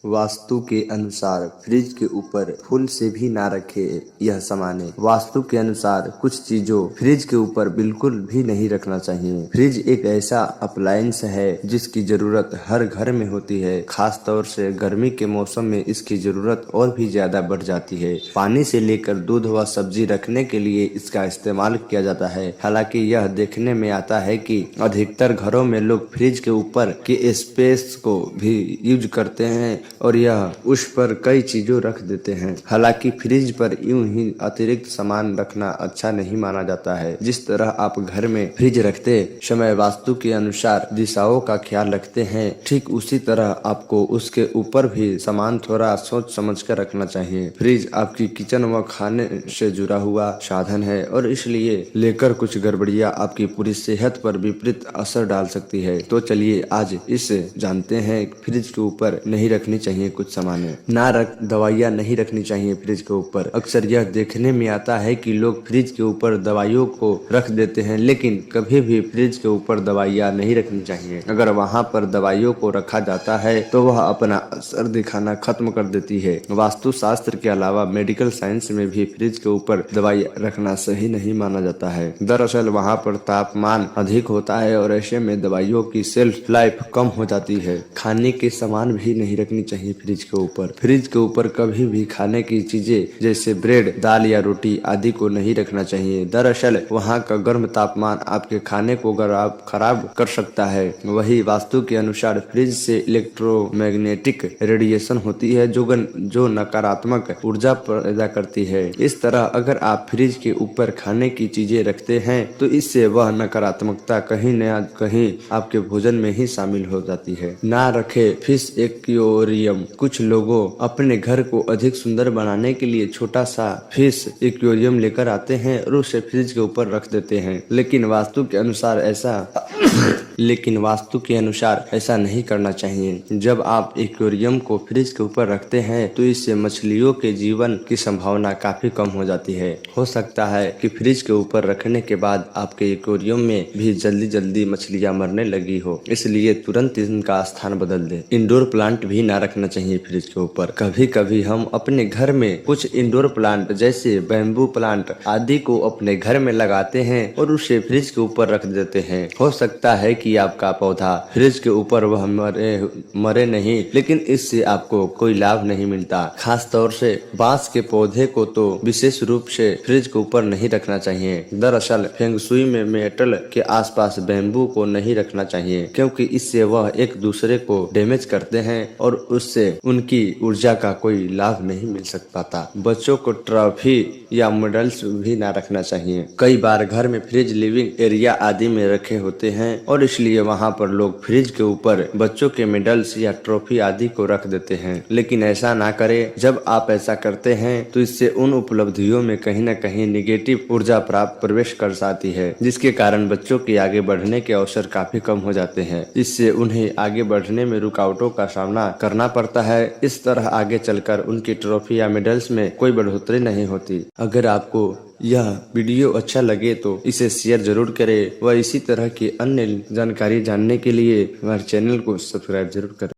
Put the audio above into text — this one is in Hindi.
वास्तु के अनुसार फ्रिज के ऊपर फूल से भी ना रखे यह सामान। वास्तु के अनुसार कुछ चीजों फ्रिज के ऊपर बिल्कुल भी नहीं रखना चाहिए। फ्रिज एक ऐसा अप्लायंस है जिसकी जरूरत हर घर में होती है। खास तौर से गर्मी के मौसम में इसकी जरूरत और भी ज्यादा बढ़ जाती है। पानी से लेकर दूध व सब्जी रखने के लिए इसका इस्तेमाल किया जाता है। हालांकि यह देखने में आता है कि अधिकतर घरों में लोग फ्रिज के ऊपर के स्पेस को भी यूज करते हैं और यह उस पर कई चीजों रख देते हैं। हालांकि फ्रिज पर यूं ही अतिरिक्त सामान रखना अच्छा नहीं माना जाता है। जिस तरह आप घर में फ्रिज रखते समय वास्तु के अनुसार दिशाओं का ख्याल रखते हैं, ठीक उसी तरह आपको उसके ऊपर भी सामान थोड़ा सोच समझ कर रखना चाहिए। फ्रिज आपकी किचन व खाने से जुड़ा हुआ साधन है और इसलिए लेकर कुछ गड़बड़ियां आपकी पूरी सेहत पर विपरीत असर डाल सकती है। तो चलिए आज इसे जानते हैं। फ्रिज के ऊपर नहीं रखनी चाहिए कुछ सामान। दवाइयाँ नहीं रखनी चाहिए फ्रिज के ऊपर। अक्सर यह देखने में आता है कि लोग फ्रिज के ऊपर दवाइयों को रख देते हैं, लेकिन कभी भी फ्रिज के ऊपर दवाइयाँ नहीं रखनी चाहिए। अगर वहाँ पर दवाइयों को रखा जाता है तो वह अपना असर दिखाना खत्म कर देती है। वास्तु शास्त्र के अलावा मेडिकल साइंस में भी फ्रिज के ऊपर दवाई रखना सही नहीं माना जाता है। दरअसल वहाँ पर तापमान अधिक होता है और ऐसे में दवाइयों की शेल्फ लाइफ कम हो जाती है। खाने के सामान भी नहीं रखनी चाहिए फ्रिज के ऊपर। फ्रिज के ऊपर कभी भी खाने की चीजें जैसे ब्रेड, दाल या रोटी आदि को नहीं रखना चाहिए। दरअसल वहाँ का गर्म तापमान आपके खाने को खराब कर सकता है। वही वास्तु के अनुसार फ्रिज से इलेक्ट्रोमैग्नेटिक रेडिएशन होती है जो नकारात्मक ऊर्जा पैदा करती है। इस तरह अगर आप फ्रिज के ऊपर खाने की चीजें रखते हैं तो इससे वह नकारात्मकता कहीं न कहीं आपके भोजन में ही शामिल हो जाती है। ना रखे फिश एक्वेरियम। कुछ लोगों अपने घर को अधिक सुंदर बनाने के लिए छोटा सा फिश एक्वेरियम लेकर आते हैं और उसे फ्रिज के ऊपर रख देते हैं, लेकिन वास्तु के अनुसार ऐसा नहीं करना चाहिए। जब आप एक्वेरियम को फ्रिज के ऊपर रखते हैं तो इससे मछलियों के जीवन की संभावना काफी कम हो जाती है। हो सकता है कि फ्रिज के ऊपर रखने के बाद आपके एक्वेरियम में भी जल्दी मछलियां मरने लगी हो, इसलिए तुरंत इनका स्थान बदल दे। इंडोर प्लांट भी ना रखना चाहिए फ्रिज के ऊपर। कभी कभी हम अपने घर में कुछ इंडोर प्लांट जैसे बैम्बू प्लांट आदि को अपने घर में लगाते हैं और उसे फ्रिज के ऊपर रख देते हैं। हो सकता है कि आपका पौधा फ्रिज के ऊपर वह मरे नहीं, लेकिन इससे आपको कोई लाभ नहीं मिलता। खास तौर से बांस के पौधे को तो विशेष रूप से फ्रिज के ऊपर नहीं रखना चाहिए। दरअसल फेंग शुई में मेटल के आसपास बैम्बू को नहीं रखना चाहिए, क्योंकि इससे वह एक दूसरे को डैमेज करते हैं और उससे उनकी ऊर्जा का कोई लाभ नहीं मिल पाता। बच्चों को ट्रॉफी या मेडल्स भी ना रखना चाहिए। कई बार घर में फ्रिज लिविंग एरिया आदि में रखे होते हैं और इसलिए वहां पर लोग फ्रिज के ऊपर बच्चों के मेडल्स या ट्रॉफी आदि को रख देते हैं, लेकिन ऐसा ना करें। जब आप ऐसा करते हैं तो इससे उन उपलब्धियों में कहीं न कहीं निगेटिव ऊर्जा प्रवेश कर जाती है, जिसके कारण बच्चों के आगे बढ़ने के अवसर काफी कम हो जाते हैं। इससे उन्हें आगे बढ़ने में रुकावटों का सामना करना पड़ता है। इस तरह आगे चलकर उनकी ट्रॉफी या मेडल्स में कोई बढ़ोतरी नहीं होती। अगर आपको यह वीडियो अच्छा लगे तो इसे शेयर जरूर करें व इसी तरह की अन्य जानकारी जानने के लिए हमारे चैनल को सब्सक्राइब जरूर करें।